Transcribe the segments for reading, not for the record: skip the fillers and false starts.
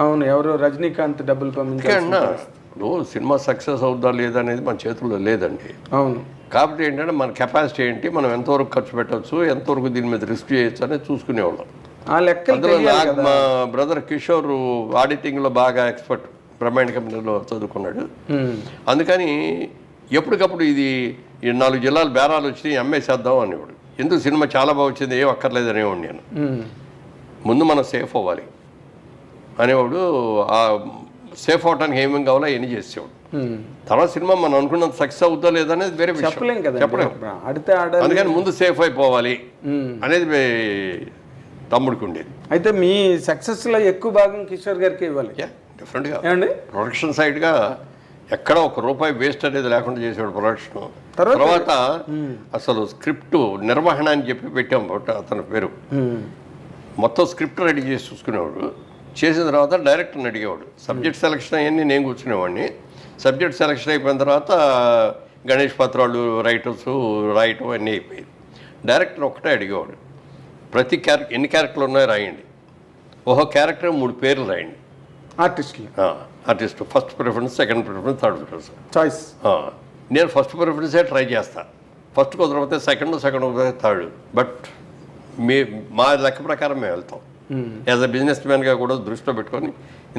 అవును, ఎవరు రజనీకాంత్ డబ్బులు పంపించారు. ఇప్పుడు సినిమా సక్సెస్ అవుద్దా లేదా అనేది మన చేతుల్లో లేదండి. అవును. కాబట్టి ఏంటంటే మన కెపాసిటీ ఏంటి, మనం ఎంతవరకు ఖర్చు పెట్టవచ్చు, ఎంతవరకు దీని మీద రిస్క్ చేయొచ్చు అనేది చూసుకునేవాళ్ళం. ఆ లెక్కలు అందులో మా బ్రదర్ కిషోర్ ఆడిటింగ్లో బాగా ఎక్స్పర్ట్, బ్రహ్మాండ కంపెనీలో చదువుకున్నాడు. అందుకని ఎప్పటికప్పుడు ఇది 4 జిల్లాలు బేరాలు వచ్చి అమ్మేసేద్దాం అనేవాడు. ఎందుకు సినిమా చాలా బాగా వచ్చింది, ఏం అక్కర్లేదు అనేవాడు నేను. ముందు మనం సేఫ్ అవ్వాలి అనేవాడు. ఆ సేఫ్ అవడానికి ఏమేమి కావాలో అవన్నీ చేసేవాడు. తర్వాత సినిమా మనం అనుకున్నంత సక్సెస్ అవుతా లేదనేది వేరే విషయం, చెప్పలేము. అందుకని ముందు సేఫ్ అయిపోవాలి అనేది తమ్ముడికి ఉండేది. అయితే మీ సక్సెస్లో ఎక్కువ భాగం కిషోర్ గారికి ఇవ్వాలి. డిఫరెంట్గా ప్రొడక్షన్ సైడ్గా ఎక్కడ ₹1 వేస్ట్ అనేది లేకుండా చేసాడు ప్రొడక్షన్. తర్వాత అసలు స్క్రిప్ట్ నిర్వహణ అని చెప్పి పెట్టాం అతని పేరు. మొత్తం స్క్రిప్ట్ రెడీ చేసి చూసుకునేవాడు. చేసిన తర్వాత డైరెక్టర్ని అడిగేవాడు. సబ్జెక్ట్ సెలక్షన్ అవన్నీ నేను కూర్చునేవాడిని. సబ్జెక్ట్ సెలక్షన్ అయిపోయిన తర్వాత గణేష్ పత్రాలు రైటర్స్ రాయటం అన్నీ అయిపోయింది. డైరెక్టర్ ఒక్కటే అడిగేవాడు, ప్రతి ఎన్ని క్యారెక్టర్లు ఉన్నాయో రాయండి, ఓహో క్యారెక్టర్ 3 పేర్లు రాయండి. Artist first preference, second preference, third preference choice. నేను ఫస్ట్ ప్రిఫరెన్సే ట్రై చేస్తాను. ఫస్ట్ కుదరకపోతే సెకండ్ కుదరకపోతే థర్డ్. బట్ మా లెక్క ప్రకారం మేము వెళ్తాం. యాజ్ అ బిజినెస్ మ్యాన్గా కూడా దృష్టిలో పెట్టుకొని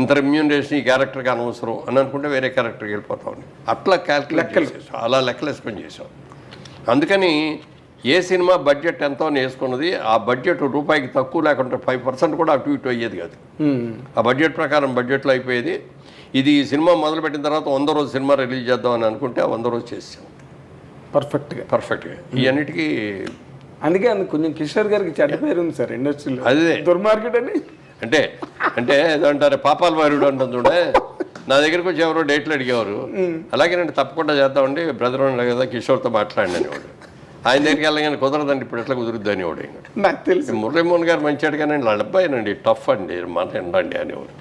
ఇంత రెమ్యూనరేషన్ ఈ క్యారెక్టర్కి అనవసరం అని అనుకుంటే వేరే క్యారెక్టర్కి వెళ్ళిపోతామని అట్లా క్యాల్కులేట్ చేసాం. అలా లెక్కలు వేసుకొని చేసాం. అందుకని ఏ సినిమా బడ్జెట్ ఎంతో అని వేసుకున్నది, ఆ బడ్జెట్ రూపాయికి తక్కువ లేకుండా 5% కూడా అటు ఇటు అయ్యేది కాదు. ఆ బడ్జెట్ ప్రకారం బడ్జెట్లో అయిపోయేది. ఇది సినిమా మొదలుపెట్టిన తర్వాత 100 రోజు సినిమా రిలీజ్ చేద్దామని అనుకుంటే ఆ 100 రోజు చేసాం పర్ఫెక్ట్గా. ఈ అన్నిటికీ అందుకే కొంచెం కిషోర్ గారికి చెడ్డ పేరు ఉంది సార్ ఇండస్ట్రీలో, అదే దుర్మార్కెట్ అని. అంటే ఏదంటారు, పాపాల వారుడు అంటాం చూడే. నా దగ్గరికి వచ్చి ఎవరో డేట్లు అడిగేవారు. అలాగే నేను తప్పకుండా చేద్దామండి, బ్రదర్ ఉన్నాడు కదా కిషోర్తో మాట్లాడినని వాడు. ఆయన దగ్గరికి వెళ్ళగానే కుదరదండి, ఇప్పుడు ఎట్లా కుదురుద్ది అనేవాడు. నాకు తెలుసు మురళీమోహన్ గారు మంచివాడు కానీ వాళ్ళ అబ్బాయినండి టఫ్ అండి, మాట ఎండండి అనేవాడు.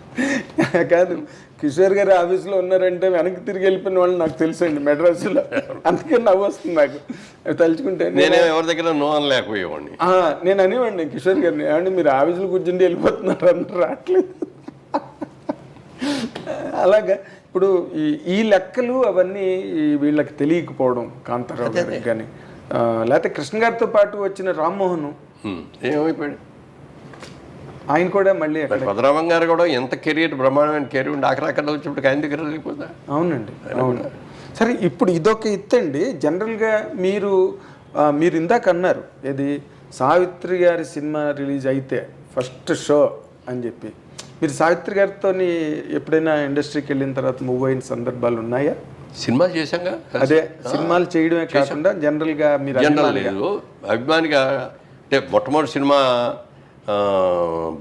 కాదు, కిషోర్ గారు ఆఫీస్లో ఉన్నారంటే వెనక్కి తిరిగి వెళ్ళిపోయిన వాళ్ళు నాకు తెలుసు అండి మెడ్రాస్లో. అందుకే నవ్వు వస్తుంది నాకు తలుచుకుంటే. నేను ఎవరి దగ్గర నో అని లేకపోయేవాడిని. నేను అనేవాడిని కిషోర్ గారిని, ఏమండి మీరు ఆఫీసులో కూర్చుండి వెళ్ళిపోతున్నారు అంటే రావట్లేదు. అలాగా ఇప్పుడు ఈ లెక్కలు అవన్నీ వీళ్ళకి తెలియకపోవడం, కాంతారావు గారికి కానీ లేకపోతే కృష్ణ గారితో పాటు వచ్చిన రామ్మోహన్ ఏమైపోయాడు, ఆయన కూడా మళ్ళీ పద్మనాభం గారు కూడా ఎంత కెరీర్, బ్రహ్మాండమైన కెరీర్ ఉండి ఆఖరాకన్నా వచ్చినప్పుడు ఆయన దగ్గర వెళ్ళిపోతా. అవునండి, అవును. సరే, ఇప్పుడు ఇదొక ఎత్తండి. జనరల్గా మీరు ఇందాక అన్నారు ఏది, సావిత్రి గారి సినిమా రిలీజ్ అయితే ఫస్ట్ షో అని చెప్పి, మీరు సావిత్రి గారితో ఎప్పుడైనా ఇండస్ట్రీకి వెళ్ళిన తర్వాత మూవ్ అయిన సందర్భాలు ఉన్నాయా? సినిమాలు చేశాంగా. అదే సినిమాలు చేయడమే కాకుండా జనరల్గా మీరు లేదు అభిమానిగా అంటే మొట్టమొదటి సినిమా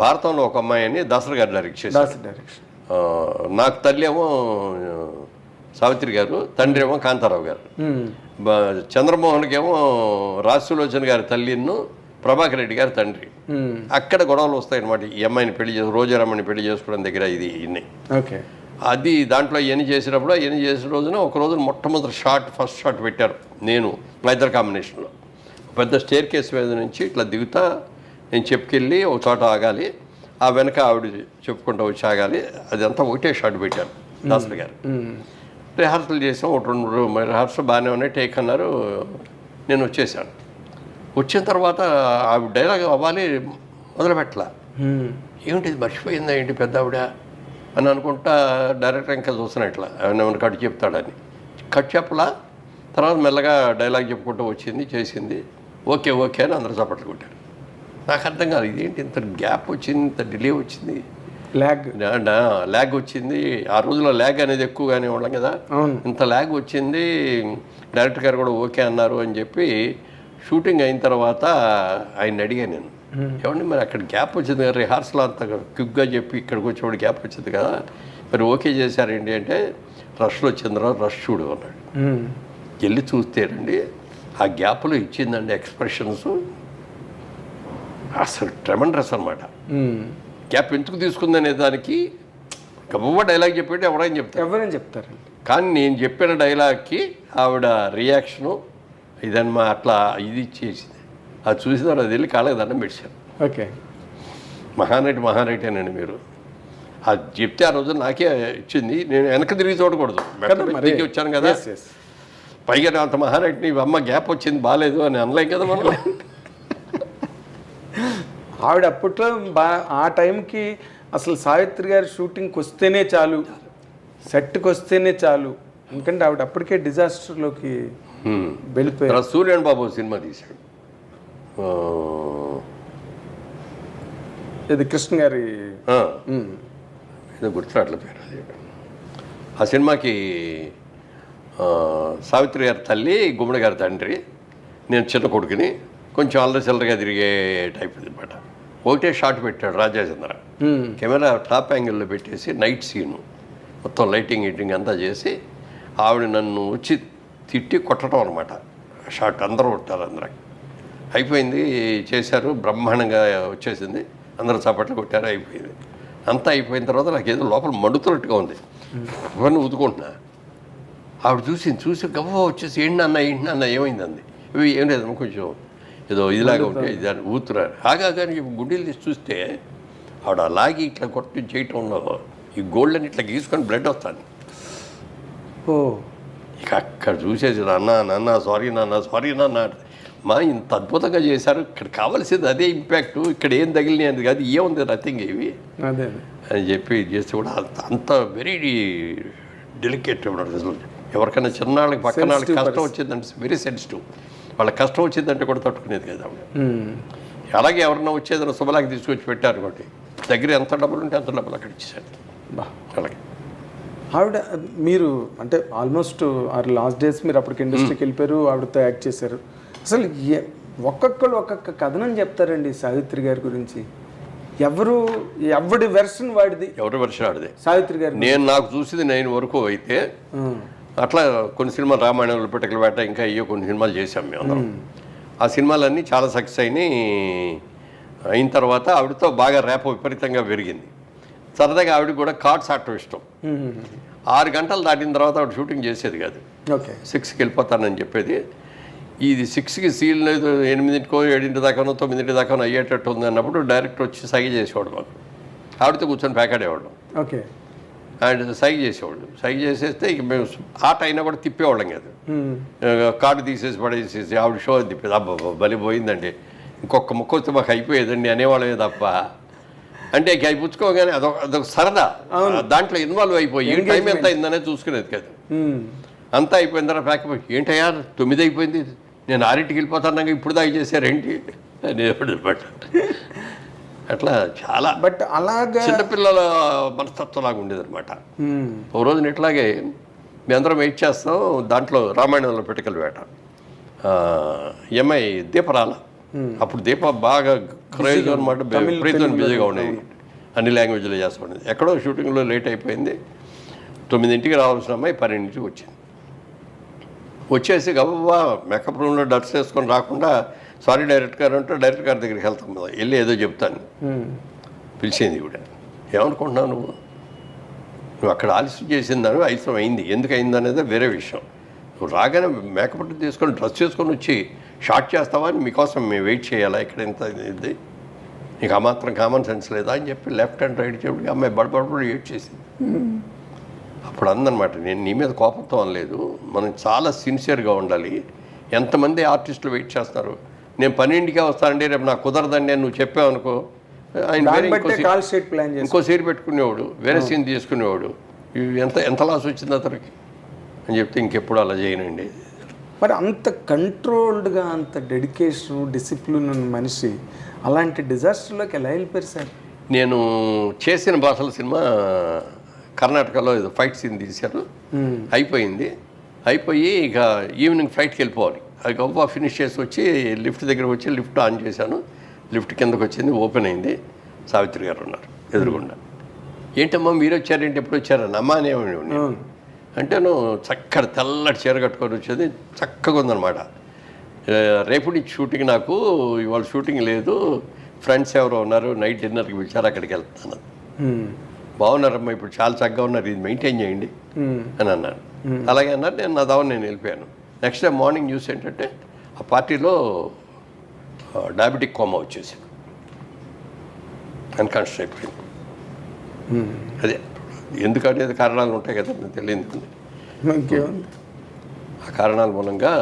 భారతంలో ఒక అమ్మాయి అని దాసరి గారు డైరెక్ట్ చేశారు. నాకు తల్లి ఏమో సావిత్రి గారు, తండ్రి ఏమో కాంతారావు గారు. చంద్రమోహన్కి ఏమో రాజసులోచన గారి తల్లిను ప్రభాకర్ రెడ్డి గారి తండ్రి. అక్కడ గొడవలు వస్తాయన్నమాట. ఈ అమ్మాయిని పెళ్లి రోజారమ్మని పెళ్లి చేసుకోవడం దగ్గర ఇది ఇన్ని. ఓకే, అది దాంట్లో ఇవన్నీ చేసినప్పుడు అవన్నీ చేసిన రోజున ఒక రోజున మొట్టమొదటి ఫస్ట్ షాట్ పెట్టారు నేను మా ఇద్దరు కాంబినేషన్లో. పెద్ద స్టేర్ కేసు మీద నుంచి ఇట్లా దిగుతా నేను చెప్పుకెళ్ళి ఒక చోట ఆగాలి, ఆ వెనక ఆవిడ చెప్పుకుంటూ వచ్చి ఆగాలి. అదంతా ఒకటే షాట్ పెట్టారు దాసరి గారు. రిహార్సల్ చేసాం, 1-2 రిహార్సల్ బాగానే ఉన్నాయి, టేక్ అన్నారు. నేను వచ్చేసాను. వచ్చిన తర్వాత ఆవిడ డైలాగ్ అవ్వాలి మొదలుపెట్టలా. ఏమిటి మర్చిపోయిందా ఏంటి పెద్ద ఆవిడ అని అనుకుంటా డైరెక్టర్ ఇంకా చూస్తున్నా ఇట్లా ఏమైనా కట్ చెప్తాడని. కట్ చెప్పలా. తర్వాత మెల్లగా డైలాగ్ చెప్పుకుంటూ వచ్చింది, చేసింది. ఓకే ఓకే అని అందరూ చప్పట్లు కొట్టారు. నాకు అర్థం కాదు, ఇదేంటి ఇంత గ్యాప్ వచ్చింది, ఇంత డిలే వచ్చింది, ల్యాగ్ వచ్చింది. ఆ రోజులో ల్యాగ్ అనేది ఎక్కువగానే వాళ్ళం కదా, ఇంత ల్యాగ్ వచ్చింది. డైరెక్టర్ గారు కూడా ఓకే అన్నారు అని చెప్పి షూటింగ్ అయిన తర్వాత ఆయన అడిగాను నేను, ఏమండి మరి అక్కడ గ్యాప్ వచ్చింది కదా, రిహార్సల్ అంత క్విక్గా చెప్పి ఇక్కడికి వచ్చేవాడు గ్యాప్ వచ్చింది కదా, మరి ఓకే చేశారేంటి అంటే, రష్లో వచ్చింది రా, రష్ చూడు అన్నాడు. వెళ్ళి చూస్తేనండి ఆ గ్యాప్లో ఇచ్చిందండి ఎక్స్ప్రెషన్స్ అసలు ట్రెమండరస్ అనమాట. గ్యాప్ ఎందుకు తీసుకుందనే దానికి గొప్ప డైలాగ్ చెప్పేటి ఎవరైనా చెప్తారు. కానీ నేను చెప్పిన డైలాగ్కి ఆవిడ రియాక్షను ఇదన్నమా అట్లా ఇది చేసింది. అది చూసిన తర్వాత వెళ్ళి కాళ్ళకి దండం పెట్టాను. ఓకే, మహానటి మహానటేనండి మీరు. అది చెప్తే ఆ రోజు నాకే ఇచ్చింది. నేను వెనక తిరిగి చూడకూడదు, దిగి వచ్చాను కదా. పైగా అంత మహానటిని అమ్మ గ్యాప్ వచ్చింది బాగాలేదు అని అనలేం కదా మనం. ఆవిడ అప్పట్లో ఆ టైంకి అసలు సావిత్రి గారి షూటింగ్కి వస్తేనే చాలు, సెట్కి వస్తేనే చాలు, ఎందుకంటే ఆవిడ అప్పటికే డిజాస్టర్లోకి వెళ్ళిపోయారు. సూర్యన్ బాబు సినిమా తీశాడు, ఇది కృష్ణ గారి ఏదో గుర్తురాట్ల పేరు అది. ఆ సినిమాకి సావిత్రి గారి తల్లి, గుమ్మడి గారి తండ్రి, నేను చిన్న కొడుకుని, కొంచెం అల్లరి చిల్లరగా తిరిగే టైప్ అనమాట. ఒకటే షాట్ పెట్టాడు రాజాచంద్ర, కెమెరా టాప్ యాంగిల్లో పెట్టేసి నైట్ సీను మొత్తం లైటింగ్ గిటింగ్ అంతా చేసి ఆవిడ నన్ను వచ్చి తిట్టి కొట్టడం అనమాట. షాట్ అందరూ కొట్టారు, అందరికి అయిపోయింది, చేశారు, బ్రహ్మాండంగా వచ్చేసింది, అందరూ చప్పట్లు కొట్టారు, అయిపోయింది. అంతా అయిపోయిన తర్వాత నాకు ఏదో లోపల మండుతున్నట్టుగా ఉంది, ఇవన్నీ ఊదుకుంటున్నా. ఆవిడ చూసి గవ్వ వచ్చేసి ఏంటన్నా ఏమైంది అంది. ఇవి ఏం లేదమ్మా, కొంచెం ఏదో ఇదిలాగా ఉంటే ఇది ఊతున్నారు. కానీ గుండెలు తీసి చూస్తే ఆవిడ లాగి ఇట్లా కొట్టి చేయటంలో ఈ గోల్డ్ని ఇట్లా గీసుకొని బ్లడ్ వస్తాను. ఇక అక్కడ చూసేసి నాన్న సారీ నాన్న మా ఇంత అద్భుతంగా చేశారు, ఇక్కడ కావాల్సింది అదే ఇంపాక్ట్, ఇక్కడ ఏం తగిలినాయి అది కాదు, ఏముంది నథింగ్ ఇవి అని చెప్పి చేస్తే కూడా అంత వెరీ డెలికేట్ అసలు. ఎవరికైనా చిన్నాళ్ళకి పక్కన వాళ్ళకి కష్టం వచ్చిందంటే వెరీ సెన్సిటివ్, వాళ్ళకి కష్టం వచ్చిందంటే కూడా తట్టుకునేది కదా ఆవిడ. అలాగే ఎవరన్నా వచ్చేదన్నా శుభలాకి తీసుకొచ్చి పెట్టారు కాబట్టి దగ్గర ఎంత డబ్బులు ఉంటే అంత డబ్బులు అక్కడ ఇచ్చేసారు. అలాగే ఆవిడ మీరు అంటే ఆల్మోస్ట్ లాస్ట్ డేస్ మీరు అప్పటికి ఇండస్ట్రీకి వెళ్ళిపోయారు, ఆవిడతో యాక్ట్ చేశారు. అసలు ఒక్కొక్కరు ఒక్కొక్క కథనం చెప్తారండి సావిత్రి గారి గురించి. ఎవడి వెర్షన్ వాడిది, ఎవరి వెర్షన్ ఆడిది సావిత్రి గారి. నాకు చూసింది 9 వరకు అయితే అట్లా కొన్ని సినిమాలు రామాయణంలో పిటకల వేట ఇంకా అయ్యో కొన్ని సినిమాలు చేశాం మేము అందరం. ఆ సినిమాలన్నీ చాలా సక్సెస్ అయిన తర్వాత ఆవిడతో బాగా ర్యాప్ విపరీతంగా పెరిగింది. సరదాగా ఆవిడకి కూడా కార్డ్స్ ఆడటం ఇష్టం. 6 గంటలు దాటిన తర్వాత ఆవిడ షూటింగ్ చేసేది కాదు, 6కి వెళ్ళిపోతానని చెప్పేది. ఇది 6కి సీల్ లేదు, 8కో 7 దాకానో 9 దాకానో అయ్యేటట్టు ఉంది అన్నప్పుడు డైరెక్టర్ వచ్చి సైగ చేసేవాడు మాకు, ఆవిడతో కూర్చొని ప్యాకాడేవాడు. ఆయన సైగ చేసేవాళ్ళు, సైగ చేసేస్తే ఇక మేము ఆట అయినా కూడా తిప్పేవాళ్ళం కాదు, కార్డు తీసేసి పడేసేసి ఆవిడ షో తిప్పేది. అబ్బా బలి పోయిందండి, ఇంకొక ముక్క వస్తే మాకు అయిపోయేదండి అనేవాళ్ళమే తప్ప. అంటే ఇక అవి పుచ్చుకోగానే అదొక సరదా, దాంట్లో ఇన్వాల్వ్ అయిపోయి ఏ టైం ఎంత అయిందనేది చూసుకునేది కాదు. అంతా అయిపోయిన తర్వాత ప్యాకపోయి ఏంటయ్యా 9 అయిపోయింది, నేను 6కి వెళ్ళిపోతాను, ఇప్పుడు దాకా చేశారేంటి అనేవాడు అనమాట. అట్లా చాలా బట్ అలాగే చిన్నపిల్లల మనస్తత్వం లాగా ఉండేది అనమాట. ఓ రోజున ఇట్లాగే మేమందరం వెయిట్ చేస్తాం, దాంట్లో రామాయణంలో పిటకల వేట ఎంఐ దీపరాల, అప్పుడు దీప బాగా క్రేజ్ అనమాట, విపరీతమైన బిజీగా ఉండేది, అన్ని లాంగ్వేజ్లో చేస్తూ ఉండేది. ఎక్కడో షూటింగ్లో లేట్ అయిపోయింది, 9కి రావాల్సిన అమ్మాయి 12కి వచ్చింది. వచ్చేసి గవ్వా మేకప్ రూమ్లో డ్రెస్ వేసుకొని రాకుండా సారీ డైరెక్టర్ గారు అంటే డైరెక్టర్ గారి దగ్గరికి వెళ్తాం కదా, వెళ్ళి ఏదో చెప్తాను పిలిచింది కూడా. ఏమనుకుంటున్నావు నువ్వు అక్కడ ఆలస్యం చేసిందని, ఆలస్యం అయింది, ఎందుకు అయింది అనేది వేరే విషయం. నువ్వు రాగానే మేకప్ తీసుకొని డ్రెస్ చేసుకొని వచ్చి షార్ట్ చేస్తావా అని మీకోసం మేము వెయిట్ చేయాలా, ఇక్కడ ఎంత ఇది నీకు ఆ మాత్రం కామన్ సెన్స్ లేదా అని చెప్పి లెఫ్ట్ అండ్ రైట్ చెప్పి అమ్మాయి బడబడి వెయిట్ చేసింది. అప్పుడు అందనమాట, నేను నీ మీద కోపంతో అనలేదు, మనం చాలా సిన్సియర్గా ఉండాలి, ఎంతమంది ఆర్టిస్టులు వెయిట్ చేస్తున్నారు, నేను 12కే వస్తానండి, రేపు నాకు కుదరదండి అని నువ్వు చెప్పావు అనుకో, ఆయన ఇంకో సీన్ పెట్టుకునేవాడు, వేరే సీన్ తీసుకునేవాడు, ఎంత లాస్ వచ్చింది అతనికి అని చెప్తే ఇంకెప్పుడు అలా చేయనండి. మరి అంత కంట్రోల్డ్గా అంత డెడికేషన్ డిసిప్లిన్ ఉన్న మనిషి అలాంటి డిజాస్టర్లోకి ఎలా వెళ్ళిపోయారు సార్? నేను చేసిన భాషల సినిమా కర్ణాటకలో ఏదో ఫైట్ సీన్ తీశారు, అయిపోయి ఇక ఈవినింగ్ ఫ్లైట్కి వెళ్ళిపోవాలి. అది గొప్ప ఫినిష్ చేసి వచ్చి లిఫ్ట్ దగ్గర వచ్చి లిఫ్ట్ ఆన్ చేశాను, లిఫ్ట్ కిందకు వచ్చింది, ఓపెన్ అయింది, సావిత్రి గారు ఉన్నారు ఎదురుగుండా. ఏంటమ్మా మీరు వచ్చారేంటి, ఎప్పుడు వచ్చారని అమ్మ అనేవాడిని. అంటే నువ్వు చక్కటి తెల్లటి చీర కట్టుకొని వచ్చేది, చక్కగా ఉందన్నమాట. రేపు నుంచి షూటింగ్, నాకు ఇవాళ షూటింగ్ లేదు, ఫ్రెండ్స్ ఎవరో ఉన్నారు, నైట్ డిన్నర్కి పిలిచారు, అక్కడికి వెళ్తాను. బాగున్నారమ్మా, ఇప్పుడు చాలా చక్కగా ఉన్నారు, ఇది మెయింటైన్ చేయండి అని అన్నాను. అలాగే అన్నారు, నేను నా దావని నేను వెళ్ళిపోయాను. నెక్స్ట్ డే మార్నింగ్ న్యూస్ ఏంటంటే ఆ పార్టీలో డయాబెటిక్ కోమా వచ్చేసి అన్కాన్షియస్ అయిపోయింది. అదే ఎందుకంటే కారణాలు ఉంటాయి కదా, నాకు తెలియదు. ఇంకేముంది, ఆ కారణాల మూలంగా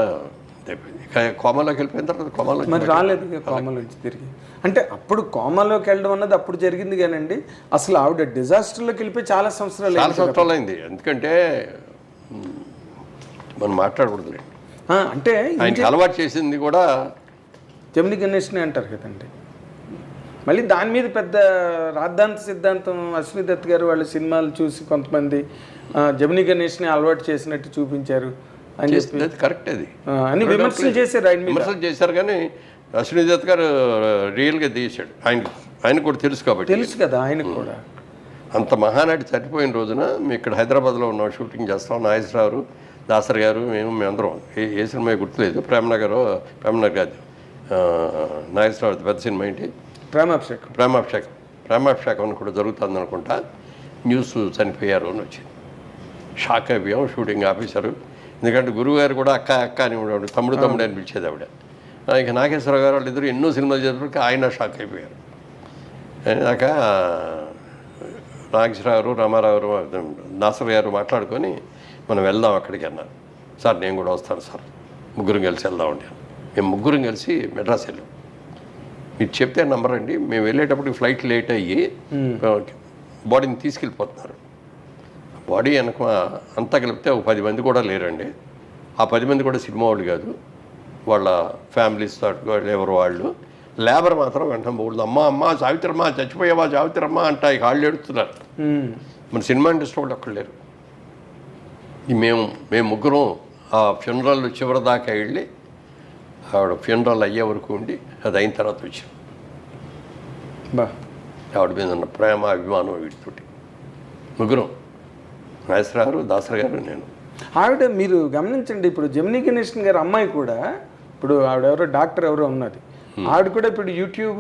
ఇక కోమాలోకి వెళ్ళిపోయిన తర్వాత కోమాలో మరి రాలేదు కోమలోంచి తిరిగి. అంటే అప్పుడు కోమాలోకి వెళ్ళడం అన్నది అప్పుడు జరిగింది కానండి, అసలు ఆవిడ డిజాస్టర్లోకి వెళ్ళిపోయి చాలా సంవత్సరాలు చాలా సంవత్సరాలు అయింది. ఎందుకంటే మనం మాట్లాడకూడదు. అంటే ఆయనకి అలవాటు చేసింది కూడా జమిని గణేష్ని అంటారు కదండి. మళ్ళీ దాని మీద పెద్ద రాద్ధాంత సిద్ధాంతం అశ్విని దత్ గారు వాళ్ళ సినిమాలు చూసి కొంతమంది జమిని గణేష్ని అలవాటు చేసినట్టు చూపించారు అని చెప్పి అది కరెక్ట్, అది అని విమర్శలు చేశారు. ఆయన విమర్శలు చేశారు కానీ అశ్విని దత్ గారు రియల్గా తీసాడు. ఆయనకు కూడా తెలుసు కాబట్టి, తెలుసు కదా ఆయనకు కూడా. అంత మహానాటి చనిపోయిన రోజున మేము ఇక్కడ హైదరాబాద్లో ఉన్నాం, షూటింగ్ చేస్తాం. నాగేశ్వరరావు, దాసరి గారు, మేమందరం ఏ సినిమా గుర్తులేదు, ప్రేమనగర్ కాదు, నాగేశ్వరరావు పెద్ద సినిమా ఏంటి, ప్రేమాభిషేకం అని కూడా జరుగుతుంది అనుకుంటా. న్యూస్ చనిపోయారు అని వచ్చింది. షాక్ అయిపోయాం షూటింగ్ ఆఫీసరు. ఎందుకంటే గురువు గారు కూడా అక్క అక్క అని ఉండేవాడు, తమ్ముడు అని పిలిచేది ఆవిడ. ఇక నాగేశ్వరరావు గారు వాళ్ళిద్దరు ఎన్నో సినిమాలు చేసేప్పటికి ఆయన షాక్ అయిపోయారు. అయినాక నాగేశ్వరరావు, రామారావు గారు, దాసరి గారు మాట్లాడుకొని మనం వెళ్దాం అక్కడికి అన్నారు. సార్ నేను కూడా వస్తాను సార్, ముగ్గురం కలిసి వెళ్దామండి. మేము ముగ్గురం కలిసి మెడ్రాస్ వెళ్ళాం. మీరు చెప్తే నంబర్ అండి, మేము వెళ్ళేటప్పుడు ఫ్లైట్ లేట్ అయ్యి బాడీని తీసుకెళ్ళిపోతున్నారు. బాడీ వెనక అంతా కలిపితే ఒక 10 మంది కూడా లేరండి. ఆ 10 మంది కూడా సినిమా వాళ్ళు కాదు, వాళ్ళ ఫ్యామిలీస్ తోటి ఎవరు వాళ్ళు. లేబర్ మాత్రం వెంటనే పోకూడదు, అమ్మ సావిత్రమ్మ చచ్చిపోయావా సావిత్రమ్మ అంట ఇక వాళ్ళు ఏడుస్తున్నారు. మన సినిమా ఇండస్ట్రీ వాళ్ళు ఒక్కళ్ళు లేరు. మేము ముగ్గురం ఆ ఫ్యూనరల్ చివరి దాకా వెళ్ళి ఆవిడ ఫ్యూనరల్ అయ్యే వరకు ఉండి అది అయిన తర్వాత వచ్చాం. ఆవిడ మీద ఉన్న ప్రేమ అభిమానం వీటితోటి ముగ్గురం, నాగేశ్వరరావు, దాసరి గారు, నేను. ఆవిడ మీరు గమనించండి, ఇప్పుడు జమిని గణేషన్ గారి అమ్మాయి కూడా, ఇప్పుడు ఆవిడెవరో డాక్టర్ ఎవరో ఉన్నది, ఆవిడ కూడా ఇప్పుడు యూట్యూబ్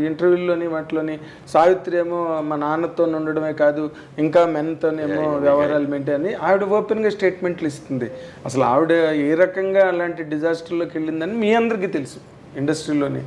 ఇంటర్వ్యూల్లోని వాటిలోని సావిత్రి ఏమో మా నాన్నతో ఉండడమే కాదు ఇంకా మెన్తోనేమో వ్యవహారాలు మెయింటైన్ అని ఆవిడ ఓపెన్గా స్టేట్మెంట్లు ఇస్తుంది. అసలు ఆవిడ ఏ రకంగా అలాంటి డిజాస్టర్లోకి వెళ్ళిందని మీ అందరికీ తెలుసు ఇండస్ట్రీలోని.